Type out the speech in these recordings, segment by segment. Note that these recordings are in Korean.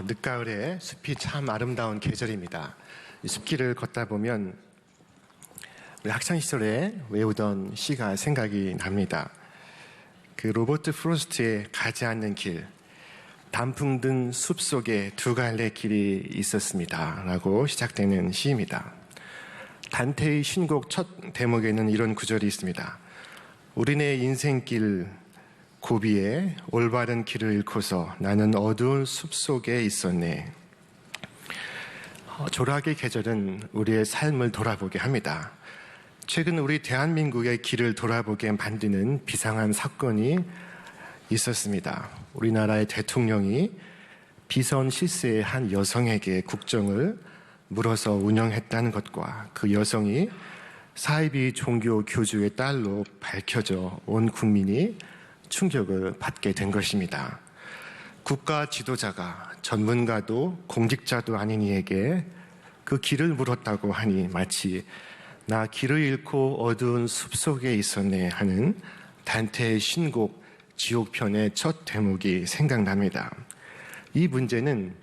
늦가을에 숲이 참 아름다운 계절입니다. 이 숲길을 걷다 보면 우리 학창시절에 외우던 시가 생각이 납니다. 그 로버트 프로스트의 가지 않는 길, 단풍 든 숲속에 두 갈래 길이 있었습니다 라고 시작되는 시입니다. 단테의 신곡 첫 대목에는 이런 구절이 있습니다. 우리네 인생길 고비에 올바른 길을 잃고서 나는 어두운 숲속에 있었네. 조락의 계절은 우리의 삶을 돌아보게 합니다. 최근 우리 대한민국의 길을 돌아보게 만드는 비상한 사건이 있었습니다. 우리나라의 대통령이 비선 실세의 한 여성에게 국정을 물어서 운영했다는 것과 그 여성이 사이비 종교 교주의 딸로 밝혀져 온 국민이 충격을 받게 된 것입니다. 국가 지도자가 전문가도 공직자도 아닌 이에게 그 길을 물었다고 하니 마치 나 길을 잃고 어두운 숲속에 있었네 하는 단테의 신곡 지옥편의 첫 대목이 생각납니다. 이 문제는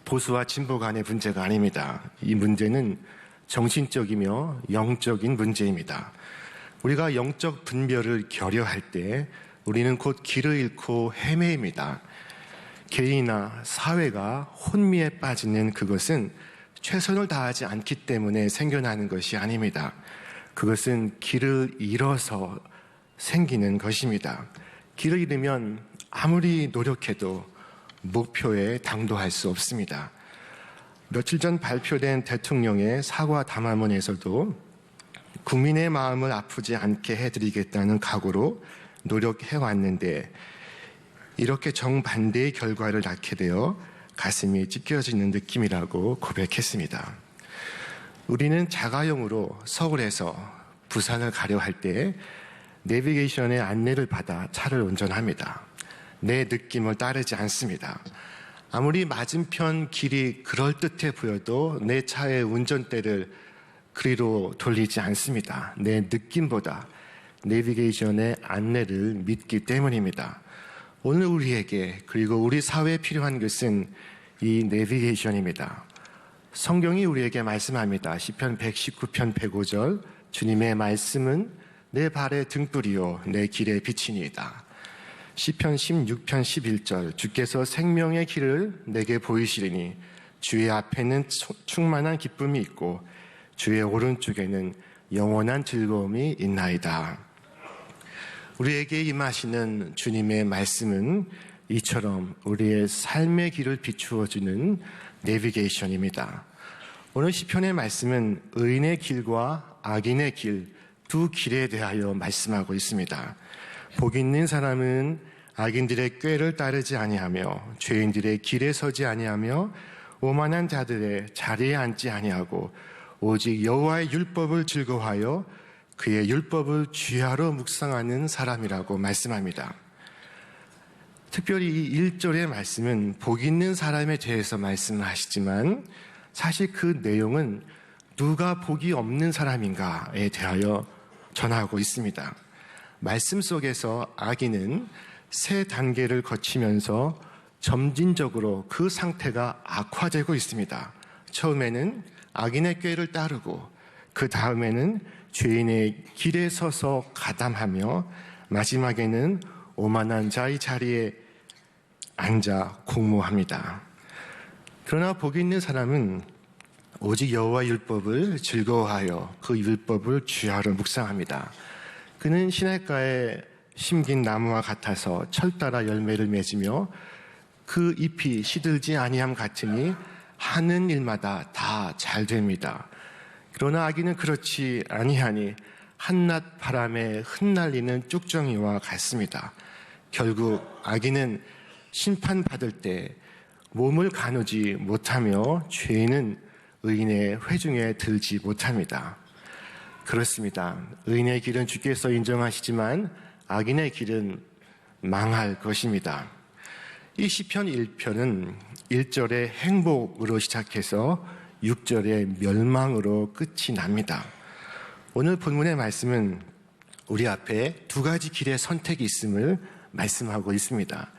보수와 진보 간의 문제가 아닙니다. 이 문제는 정신적이며 영적인 문제입니다. 우리가 영적 분별을 결여할 때 우리는 곧 길을 잃고 헤매입니다. 개인이나 사회가 혼미에 빠지는 그것은 최선을 다하지 않기 때문에 생겨나는 것이 아닙니다. 그것은 길을 잃어서 생기는 것입니다. 길을 잃으면 아무리 노력해도 목표에 당도할 수 없습니다. 며칠 전 발표된 대통령의 사과 담화문에서도 국민의 마음을 아프지 않게 해드리겠다는 각오로 노력해왔는데 이렇게 정반대의 결과를 낳게 되어 가슴이 찢겨지는 느낌이라고 고백했습니다. 우리는 자가용으로 서울에서 부산을 가려 할 때 내비게이션의 안내를 받아 차를 운전합니다. 내 느낌을 따르지 않습니다. 아무리 맞은편 길이 그럴듯해 보여도 내 차의 운전대를 그리로 돌리지 않습니다. 내 느낌보다 내비게이션의 안내를 믿기 때문입니다. 오늘 우리에게 그리고 우리 사회에 필요한 것은 이 내비게이션입니다. 성경이 우리에게 말씀합니다. 시편 119편 105절 주님의 말씀은 내 발의 등불이요 내 길의 빛이니이다. 시편 16편 11절 주께서 생명의 길을 내게 보이시리니 주의 앞에는 충만한 기쁨이 있고 주의 오른쪽에는 영원한 즐거움이 있나이다. 우리에게 임하시는 주님의 말씀은 이처럼 우리의 삶의 길을 비추어주는 내비게이션입니다. 오늘 시편의 말씀은 의인의 길과 악인의 길, 두 길에 대하여 말씀하고 있습니다. 복 있는 사람은 악인들의 꾀를 따르지 아니하며 죄인들의 길에 서지 아니하며 오만한 자들의 자리에 앉지 아니하고 오직 여호와의 율법을 즐거워하여 그의 율법을 주야로 묵상하는 사람이라고 말씀합니다. 특별히 이 1절의 말씀은 복 있는 사람에 대해서 말씀을 하시지만 사실 그 내용은 누가 복이 없는 사람인가에 대하여 전하고 있습니다. 말씀 속에서 악인은 세 단계를 거치면서 점진적으로 그 상태가 악화되고 있습니다. 처음에는 악인의 꾀를 따르고 그 다음에는 죄인의 길에 서서 가담하며 마지막에는 오만한 자의 자리에 앉아 공모합니다. 그러나 복 있는 사람은 오직 여호와 율법을 즐거워하여 그 율법을 주야로 묵상합니다. 그는 시냇가에 심긴 나무와 같아서 철 따라 열매를 맺으며 그 잎이 시들지 아니함 같으니 하는 일마다 다 잘 됩니다. 그러나 악인은 그렇지 아니하니 한낮 바람에 흩날리는 쭉정이와 같습니다. 결국 악인은 심판받을 때 몸을 가누지 못하며 죄인은 의인의 회중에 들지 못합니다. 그렇습니다. 의인의 길은 주께서 인정하시지만 악인의 길은 망할 것입니다. 이 시편 1편은 1절의 행복으로 시작해서 6절의 멸망으로 끝이 납니다. 오늘 본문의 말씀은 우리 앞에 두 가지 길의 선택이 있음을 말씀하고 있습니다.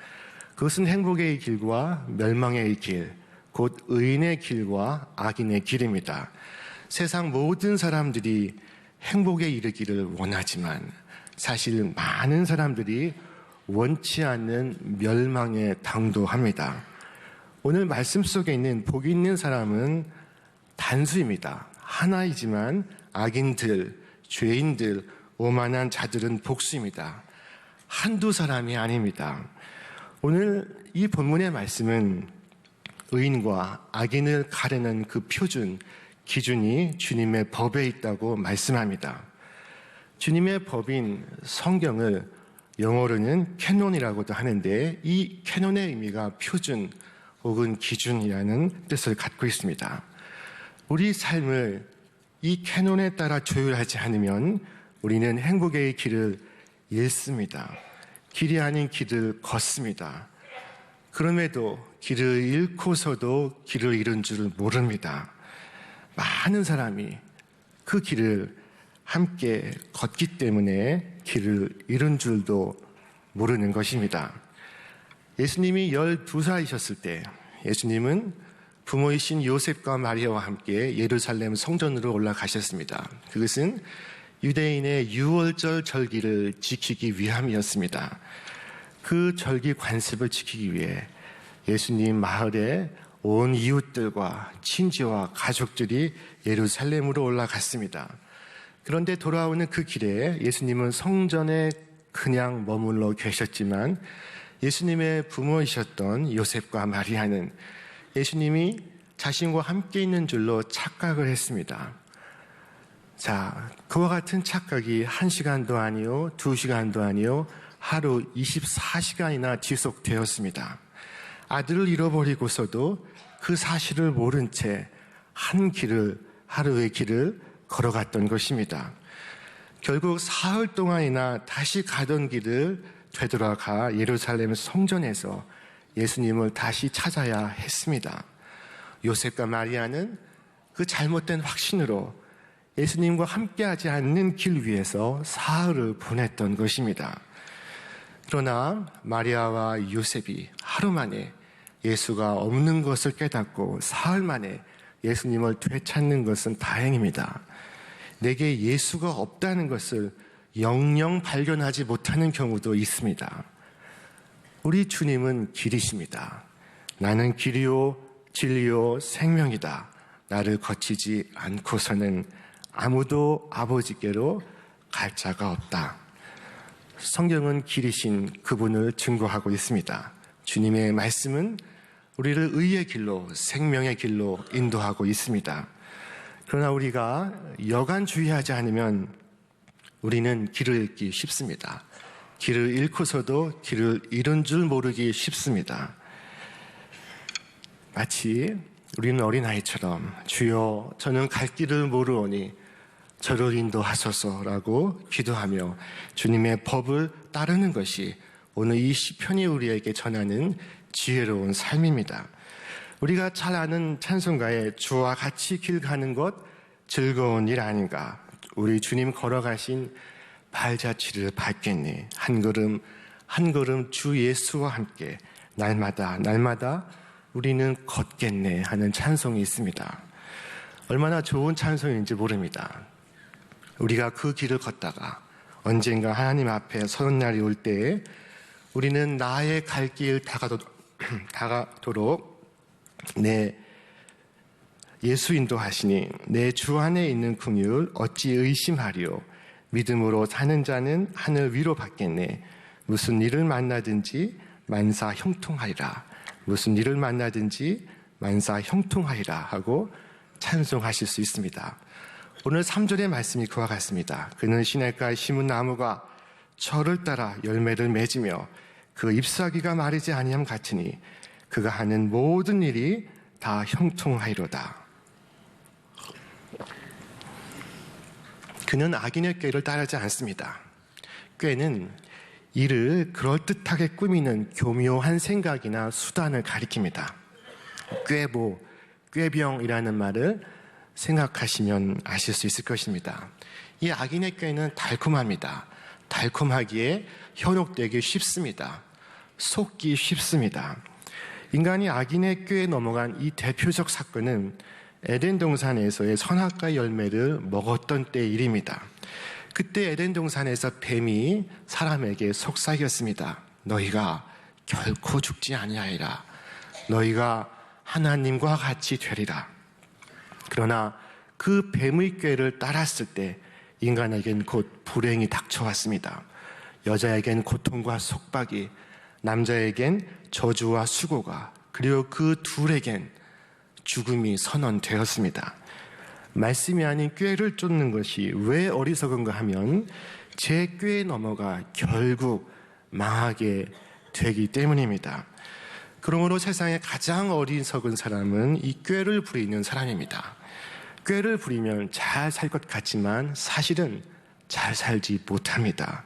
그것은 행복의 길과 멸망의 길, 곧 의인의 길과 악인의 길입니다. 세상 모든 사람들이 행복에 이르기를 원하지만 사실 많은 사람들이 원치 않는 멸망에 당도합니다. 오늘 말씀 속에 있는 복이 있는 사람은 단수입니다. 하나이지만 악인들, 죄인들, 오만한 자들은 복수입니다. 한두 사람이 아닙니다. 오늘 이 본문의 말씀은 의인과 악인을 가르는 그 표준, 기준이 주님의 법에 있다고 말씀합니다. 주님의 법인 성경을 영어로는 캐논이라고도 하는데 이 캐논의 의미가 표준 혹은 기준이라는 뜻을 갖고 있습니다. 우리 삶을 이 캐논에 따라 조율하지 않으면 우리는 행복의 길을 잃습니다. 길이 아닌 길을 걷습니다. 그럼에도 길을 잃고서도 길을 잃은 줄을 모릅니다. 많은 사람이 그 길을 함께 걷기 때문에 길을 잃은 줄도 모르는 것입니다. 예수님이 12살이셨을 때 예수님은 부모이신 요셉과 마리아와 함께 예루살렘 성전으로 올라가셨습니다. 그것은 유대인의 유월절 절기를 지키기 위함이었습니다. 그 절기 관습을 지키기 위해 예수님 마을에 온 이웃들과 친지와 가족들이 예루살렘으로 올라갔습니다. 그런데 돌아오는 그 길에 예수님은 성전에 그냥 머물러 계셨지만 예수님의 부모이셨던 요셉과 마리아는 예수님이 자신과 함께 있는 줄로 착각을 했습니다. 자, 그와 같은 착각이 1시간도 아니요, 2시간도 아니요, 하루 24시간이나 지속되었습니다. 아들을 잃어버리고서도 그 사실을 모른 채 하루의 길을 걸어갔던 것입니다. 결국 사흘 동안이나 다시 가던 길을 되돌아가 예루살렘 성전에서 예수님을 다시 찾아야 했습니다. 요셉과 마리아는 그 잘못된 확신으로 예수님과 함께하지 않는 길 위에서 사흘을 보냈던 것입니다. 그러나 마리아와 요셉이 하루 만에 예수가 없는 것을 깨닫고 사흘 만에 예수님을 되찾는 것은 다행입니다. 내게 예수가 없다는 것을 영영 발견하지 못하는 경우도 있습니다. 우리 주님은 길이십니다. 나는 길이요 진리요 생명이다. 나를 거치지 않고서는 아무도 아버지께로 갈 자가 없다. 성경은 길이신 그분을 증거하고 있습니다. 주님의 말씀은 우리를 의의 길로, 생명의 길로 인도하고 있습니다. 그러나 우리가 여간주의하지 않으면 우리는 길을 잃기 쉽습니다. 길을 잃고서도 길을 잃은 줄 모르기 쉽습니다. 마치 우리는 어린아이처럼 주여 저는 갈 길을 모르오니 저를 인도하소서라고 기도하며 주님의 법을 따르는 것이 오늘 이 시편이 우리에게 전하는 지혜로운 삶입니다. 우리가 잘 아는 찬송가에 주와 같이 길 가는 것 즐거운 일 아닌가. 우리 주님 걸어가신 발자취를 밟겠니. 한 걸음 한 걸음 주 예수와 함께 날마다 우리는 걷겠네 하는 찬송이 있습니다. 얼마나 좋은 찬송인지 모릅니다. 우리가 그 길을 걷다가 언젠가 하나님 앞에 서는 날이 올 때에 우리는 나의 갈 길 다가도록 내 예수 인도하시니 내 주 안에 있는 긍휼 어찌 의심하리요. 믿음으로 사는 자는 하늘 위로 받겠네. 무슨 일을 만나든지 만사 형통하리라. 무슨 일을 만나든지 만사 형통하리라 하고 찬송하실 수 있습니다. 오늘 3절의 말씀이 그와 같습니다. 그는 시냇가에 심은 나무가 철을 따라 열매를 맺으며 그 잎사귀가 마르지 아니함 같으니 그가 하는 모든 일이 다 형통하리로다. 그는 악인의 꾀를 따르지 않습니다. 꾀는 이를 그럴듯하게 꾸미는 교묘한 생각이나 수단을 가리킵니다. 꾀보, 꾀병이라는 말을 생각하시면 아실 수 있을 것입니다. 이 악인의 꾀는 달콤합니다. 달콤하기에 현혹되기 쉽습니다. 속기 쉽습니다. 인간이 악인의 꾀에 넘어간 이 대표적 사건은 에덴 동산에서의 선악과의 열매를 먹었던 때의 일입니다. 그때 에덴 동산에서 뱀이 사람에게 속삭였습니다. 너희가 결코 죽지 아니하리라. 너희가 하나님과 같이 되리라. 그러나 그 뱀의 꾀를 따랐을 때 인간에겐 곧 불행이 닥쳐왔습니다. 여자에겐 고통과 속박이, 남자에겐 저주와 수고가, 그리고 그 둘에겐 죽음이 선언되었습니다. 말씀이 아닌 꾀를 쫓는 것이 왜 어리석은가 하면 제 꾀에 넘어가 결국 망하게 되기 때문입니다. 그러므로 세상에 가장 어리석은 사람은 이 꾀를 부리는 사람입니다. 꾀를 부리면 잘 살 것 같지만 사실은 잘 살지 못합니다.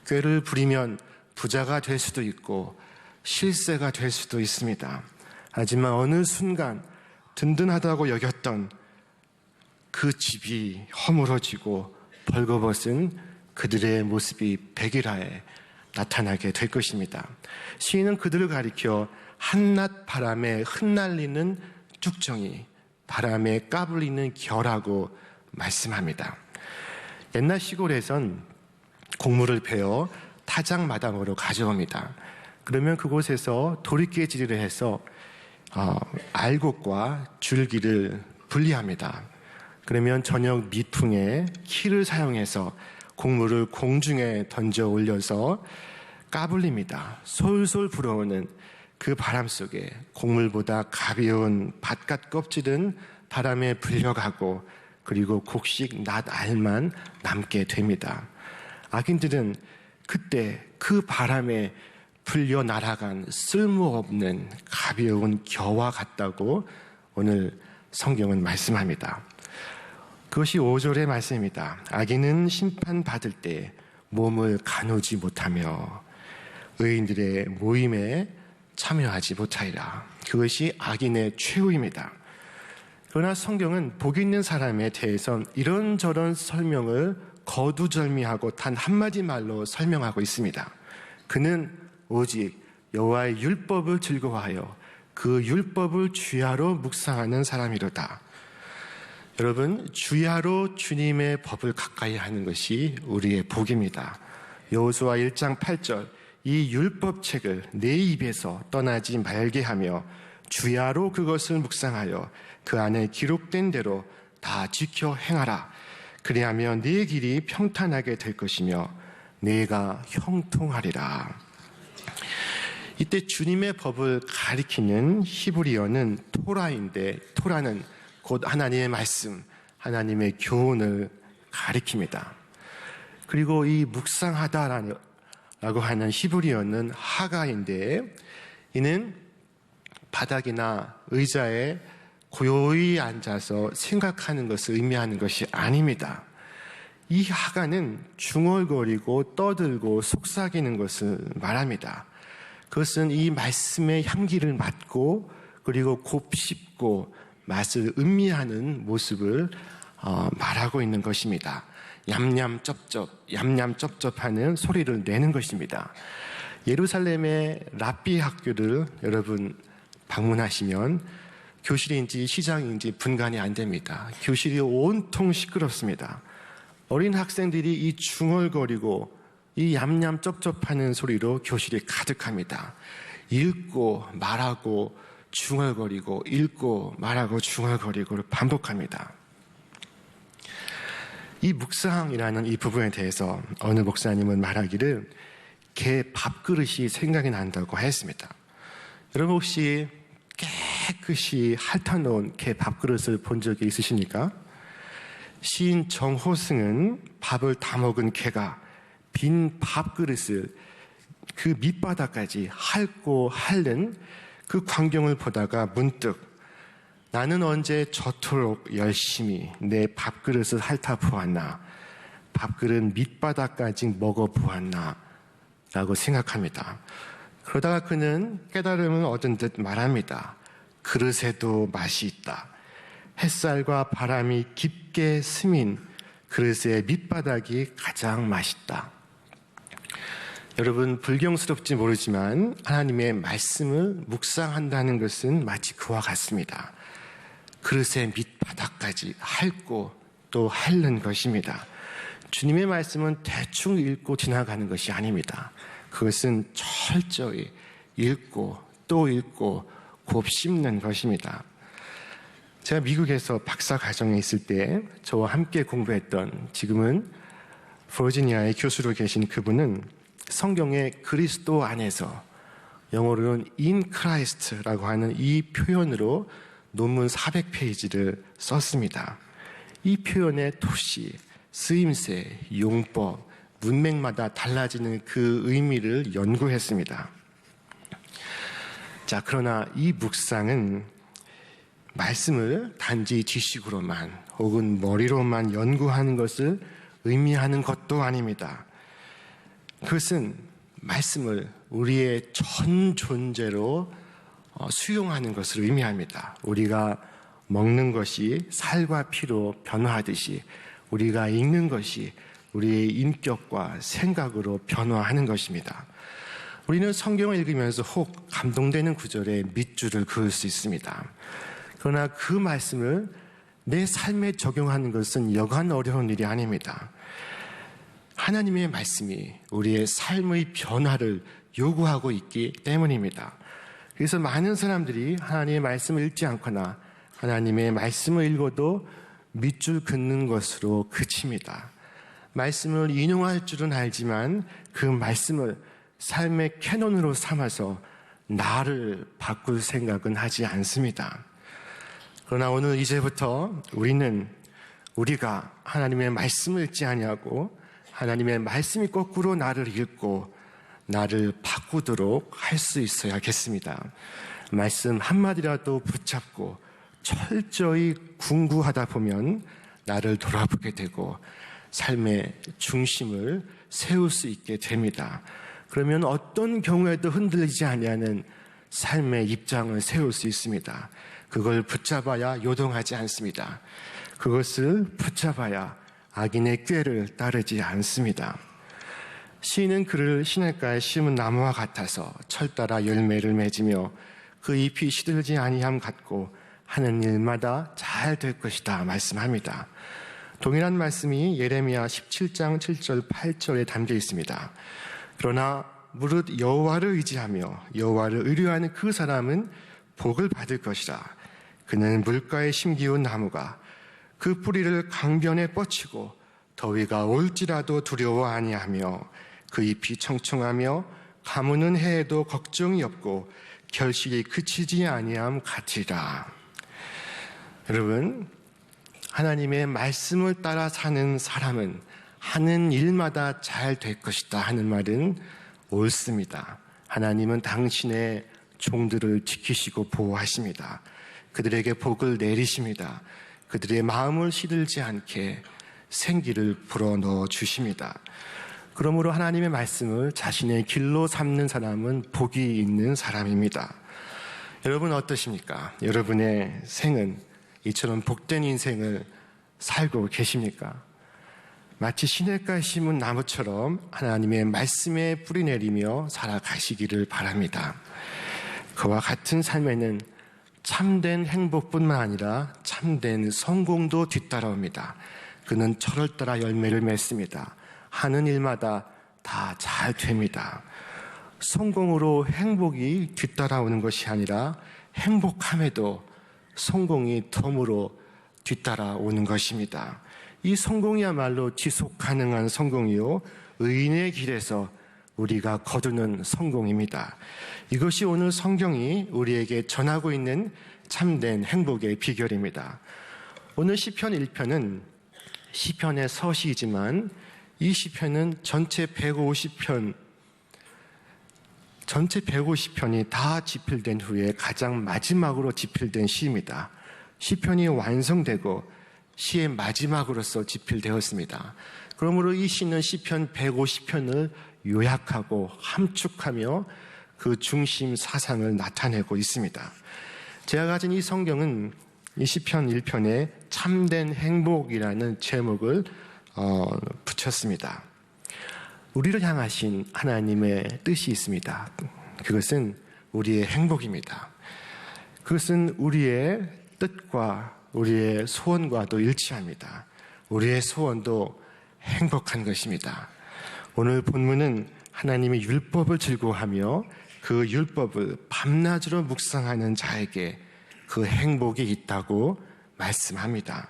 꾀를 부리면 부자가 될 수도 있고 실세가 될 수도 있습니다. 하지만 어느 순간 든든하다고 여겼던 그 집이 허물어지고 벌거벗은 그들의 모습이 백일하에 나타나게 될 것입니다. 시인은 그들을 가리켜 한낮 바람에 흩날리는 쭉정이, 바람에 까불리는 겨라고 말씀합니다. 옛날 시골에선 곡물을 베어 타작마당으로 가져옵니다. 그러면 그곳에서 도리깨질을 해서 알곡과 줄기를 분리합니다. 그러면 저녁 미풍에 키를 사용해서 곡물을 공중에 던져 올려서 까불립니다. 솔솔 불어오는 그 바람 속에 곡물보다 가벼운 밭갓 껍질은 바람에 불려가고 그리고 곡식 낫 알만 남게 됩니다. 악인들은 그때 그 바람에 풀려 날아간 쓸모없는 가벼운 겨와 같다고 오늘 성경은 말씀합니다. 그것이 5절의 말씀입니다. 악인은 심판받을 때 몸을 가누지 못하며 의인들의 모임에 참여하지 못하리라. 그것이 악인의 최후입니다. 그러나 성경은 복 있는 사람에 대해선 이런저런 설명을 거두절미하고 단 한마디 말로 설명하고 있습니다. 그는 오직 여호와의 율법을 즐거워하여 그 율법을 주야로 묵상하는 사람이로다. 여러분, 주야로 주님의 법을 가까이 하는 것이 우리의 복입니다. 여호수아 1장 8절, 이 율법책을 내 입에서 떠나지 말게 하며 주야로 그것을 묵상하여 그 안에 기록된 대로 다 지켜 행하라. 그리하면 네 길이 평탄하게 될 것이며 네가 형통하리라. 이때 주님의 법을 가리키는 히브리어는 토라인데, 토라는 곧 하나님의 말씀, 하나님의 교훈을 가리킵니다. 그리고 이 묵상하다라고 하는 히브리어는 하가인데, 이는 바닥이나 의자에 고요히 앉아서 생각하는 것을 의미하는 것이 아닙니다. 이 하가는 중얼거리고 떠들고 속삭이는 것을 말합니다. 그것은 이 말씀의 향기를 맡고 그리고 곱씹고 맛을 음미하는 모습을 말하고 있는 것입니다. 얌얌쩝쩝 하는 소리를 내는 것입니다. 예루살렘의 랍비 학교를 여러분 방문하시면 교실인지 시장인지 분간이 안 됩니다. 교실이 온통 시끄럽습니다. 어린 학생들이 이 중얼거리고 이 얌얌쩝쩝하는 소리로 교실이 가득합니다. 읽고 말하고 중얼거리고 읽고 말하고 중얼거리고를 반복합니다. 이 묵상이라는 이 부분에 대해서 어느 목사님은 말하기를 개 밥그릇이 생각이 난다고 했습니다. 여러분 혹시 깨끗이 핥아놓은 개 밥그릇을 본 적이 있으십니까? 시인 정호승은 밥을 다 먹은 개가 빈 밥그릇을 그 밑바닥까지 핥고 핥는 그 광경을 보다가 문득 나는 언제 저토록 열심히 내 밥그릇을 핥아보았나, 밥그릇 밑바닥까지 먹어보았나 라고 생각합니다. 그러다가 그는 깨달음을 얻은 듯 말합니다. 그릇에도 맛이 있다. 햇살과 바람이 깊게 스민 그릇의 밑바닥이 가장 맛있다. 여러분, 불경스럽지 모르지만 하나님의 말씀을 묵상한다는 것은 마치 그와 같습니다. 그릇의 밑바닥까지 핥고 또 핥는 것입니다. 주님의 말씀은 대충 읽고 지나가는 것이 아닙니다. 그것은 철저히 읽고 또 읽고 곱씹는 것입니다. 제가 미국에서 박사 과정에 있을 때 저와 함께 공부했던, 지금은 버지니아의 교수로 계신 그분은 성경의 그리스도 안에서, 영어로는 in Christ라고 하는 이 표현으로 논문 400페이지를 썼습니다. 이 표현의 토시, 쓰임새, 용법, 문맥마다 달라지는 그 의미를 연구했습니다. 자, 그러나 이 묵상은 말씀을 단지 지식으로만 혹은 머리로만 연구하는 것을 의미하는 것도 아닙니다. 그것은 말씀을 우리의 전 존재로 수용하는 것을 의미합니다. 우리가 먹는 것이 살과 피로 변화하듯이 우리가 읽는 것이 우리의 인격과 생각으로 변화하는 것입니다. 우리는 성경을 읽으면서 혹 감동되는 구절에 밑줄을 그을 수 있습니다. 그러나 그 말씀을 내 삶에 적용하는 것은 여간 어려운 일이 아닙니다. 하나님의 말씀이 우리의 삶의 변화를 요구하고 있기 때문입니다. 그래서 많은 사람들이 하나님의 말씀을 읽지 않거나 하나님의 말씀을 읽어도 밑줄 긋는 것으로 그칩니다. 말씀을 인용할 줄은 알지만 그 말씀을 삶의 캐논으로 삼아서 나를 바꿀 생각은 하지 않습니다. 그러나 오늘 이제부터 우리가 하나님의 말씀을 읽지 아니하고 하나님의 말씀이 거꾸로 나를 읽고 나를 바꾸도록 할 수 있어야겠습니다. 말씀 한마디라도 붙잡고 철저히 궁구하다 보면 나를 돌아보게 되고 삶의 중심을 세울 수 있게 됩니다. 그러면 어떤 경우에도 흔들리지 아니하는 삶의 입장을 세울 수 있습니다. 그걸 붙잡아야 요동하지 않습니다. 그것을 붙잡아야 악인의 꾀를 따르지 않습니다. 시인은 그를 시냇가에 심은 나무와 같아서 철따라 열매를 맺으며 그 잎이 시들지 아니함 같고 하는 일마다 잘 될 것이다 말씀합니다. 동일한 말씀이 예레미야 17장 7절 8절에 담겨 있습니다. 그러나 무릇 여호와를 의지하며 여호와를 의뢰하는 그 사람은 복을 받을 것이라. 그는 물가에 심기운 나무가 그 뿌리를 강변에 뻗치고 더위가 올지라도 두려워 아니하며 그 잎이 청청하며 가무는 해에도 걱정이 없고 결실이 그치지 아니함 같으리라. 여러분, 하나님의 말씀을 따라 사는 사람은 하는 일마다 잘 될 것이다 하는 말은 옳습니다. 하나님은 당신의 종들을 지키시고 보호하십니다. 그들에게 복을 내리십니다. 그들의 마음을 시들지 않게 생기를 불어넣어 주십니다. 그러므로 하나님의 말씀을 자신의 길로 삼는 사람은 복이 있는 사람입니다. 여러분 어떠십니까? 여러분의 생은 이처럼 복된 인생을 살고 계십니까? 마치 시냇가에 심은 나무처럼 하나님의 말씀에 뿌리 내리며 살아가시기를 바랍니다. 그와 같은 삶에는 참된 행복뿐만 아니라 참된 성공도 뒤따라옵니다. 그는 철을 따라 열매를 맺습니다. 하는 일마다 다 잘 됩니다. 성공으로 행복이 뒤따라오는 것이 아니라 행복함에도 성공이 덤으로 뒤따라오는 것입니다. 이 성공이야말로 지속 가능한 성공이요 의인의 길에서 우리가 거두는 성공입니다. 이것이 오늘 성경이 우리에게 전하고 있는 참된 행복의 비결입니다. 오늘 시편 1편은 시편의 서시이지만 이 시편은 전체 150편이 다 집필된 후에 가장 마지막으로 집필된 시입니다. 시편이 완성되고 시의 마지막으로서 집필되었습니다. 그러므로 이 시는 시편 150편을 요약하고 함축하며 그 중심 사상을 나타내고 있습니다. 제가 가진 이 성경은 이 시편 1편에 참된 행복이라는 제목을 붙였습니다. 우리를 향하신 하나님의 뜻이 있습니다. 그것은 우리의 행복입니다. 그것은 우리의 뜻과 우리의 소원과도 일치합니다. 우리의 소원도 행복한 것입니다. 오늘 본문은 하나님의 율법을 즐거워하며 그 율법을 밤낮으로 묵상하는 자에게 그 행복이 있다고 말씀합니다.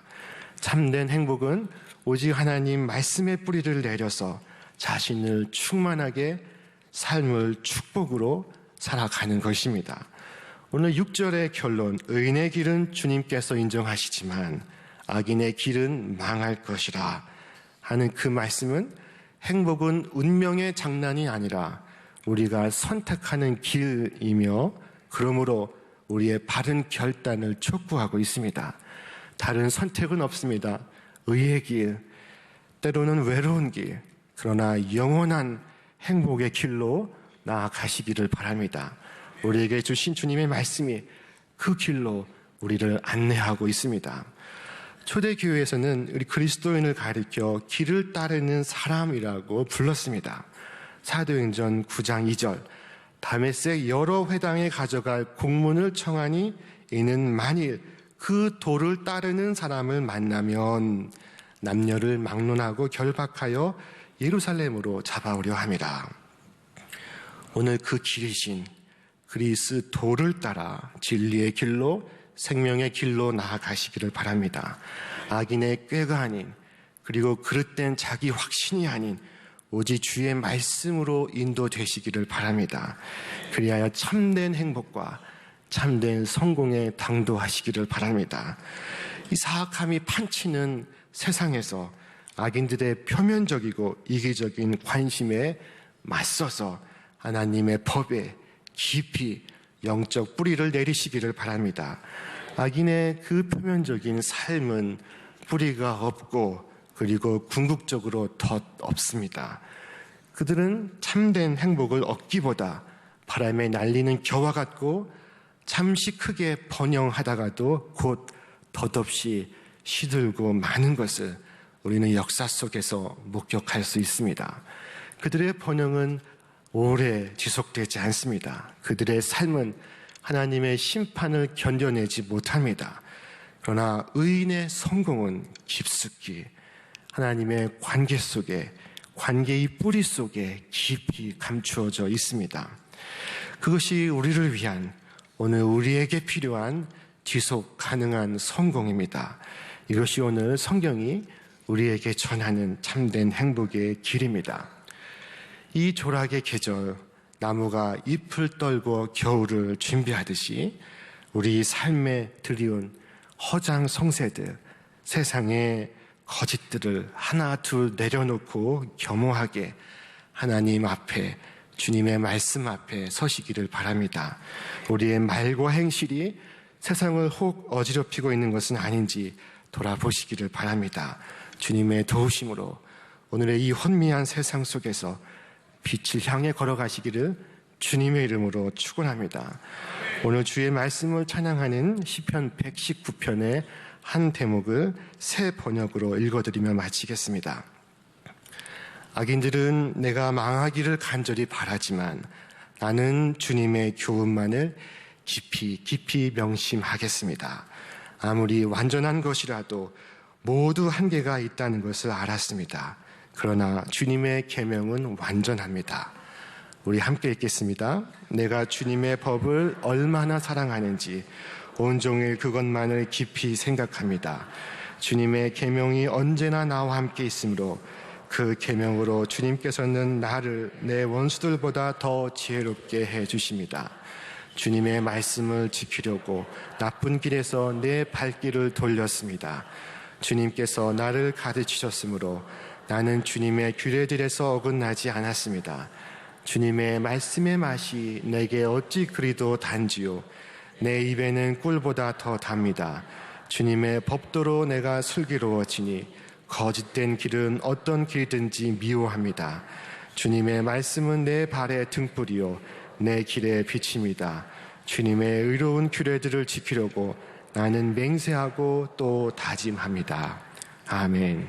참된 행복은 오직 하나님 말씀의 뿌리를 내려서 자신을 충만하게 삶을 축복으로 살아가는 것입니다. 오늘 6절의 결론, 의인의 길은 주님께서 인정하시지만 악인의 길은 망할 것이라 하는 그 말씀은 행복은 운명의 장난이 아니라 우리가 선택하는 길이며 그러므로 우리의 바른 결단을 촉구하고 있습니다. 다른 선택은 없습니다. 의의 길, 때로는 외로운 길, 그러나 영원한 행복의 길로 나아가시기를 바랍니다. 우리에게 주신 주님의 말씀이 그 길로 우리를 안내하고 있습니다. 초대교회에서는 우리 그리스도인을 가리켜 길을 따르는 사람이라고 불렀습니다. 사도행전 9장 2절, 다메섹 여러 회당에 가져갈 공문을 청하니 이는 만일 그 도를 따르는 사람을 만나면 남녀를 막론하고 결박하여 예루살렘으로 잡아오려 함이라. 오늘 그 길이신 그리스도를 따라 진리의 길로 생명의 길로 나아가시기를 바랍니다. 악인의 꾀가 아닌 그리고 그릇된 자기 확신이 아닌 오직 주의 말씀으로 인도되시기를 바랍니다. 그리하여 참된 행복과 참된 성공에 당도하시기를 바랍니다. 이 사악함이 판치는 세상에서 악인들의 표면적이고 이기적인 관심에 맞서서 하나님의 법에 깊이 영적 뿌리를 내리시기를 바랍니다. 악인의 그 표면적인 삶은 뿌리가 없고 그리고 궁극적으로 덧 없습니다. 그들은 참된 행복을 얻기보다 바람에 날리는 겨와 같고 잠시 크게 번영하다가도 곧 덧없이 시들고 마는 것을 우리는 역사 속에서 목격할 수 있습니다. 그들의 번영은 오래 지속되지 않습니다. 그들의 삶은 하나님의 심판을 견뎌내지 못합니다. 그러나 의인의 성공은 깊숙이 하나님의 관계 속에, 관계의 뿌리 속에 깊이 감추어져 있습니다. 그것이 우리를 위한, 오늘 우리에게 필요한 지속 가능한 성공입니다. 이것이 오늘 성경이 우리에게 전하는 참된 행복의 길입니다. 이 조락의 계절, 나무가 잎을 떨고 겨울을 준비하듯이 우리 삶에 들이온 허장성세들, 세상의 거짓들을 하나 둘 내려놓고 겸허하게 하나님 앞에, 주님의 말씀 앞에 서시기를 바랍니다. 우리의 말과 행실이 세상을 혹 어지럽히고 있는 것은 아닌지 돌아보시기를 바랍니다. 주님의 도우심으로 오늘의 이 혼미한 세상 속에서 빛을 향해 걸어가시기를 주님의 이름으로 축원합니다. 오늘 주의 말씀을 찬양하는 시편 119편의 한 대목을 새 번역으로 읽어드리며 마치겠습니다. 악인들은 내가 망하기를 간절히 바라지만 나는 주님의 교훈만을 깊이 명심하겠습니다. 아무리 완전한 것이라도 모두 한계가 있다는 것을 알았습니다. 그러나 주님의 계명은 완전합니다. 우리 함께 읽겠습니다. 내가 주님의 법을 얼마나 사랑하는지 온종일 그것만을 깊이 생각합니다. 주님의 계명이 언제나 나와 함께 있으므로 그 계명으로 주님께서는 나를 내 원수들보다 더 지혜롭게 해주십니다. 주님의 말씀을 지키려고 나쁜 길에서 내 발길을 돌렸습니다. 주님께서 나를 가르치셨으므로 나는 주님의 규례들에서 어긋나지 않았습니다. 주님의 말씀의 맛이 내게 어찌 그리도 단지요. 내 입에는 꿀보다 더 답니다. 주님의 법도로 내가 슬기로워지니 거짓된 길은 어떤 길든지 미워합니다. 주님의 말씀은 내 발의 등불이요 내 길의 빛입니다. 주님의 의로운 규례들을 지키려고 나는 맹세하고 또 다짐합니다. 아멘.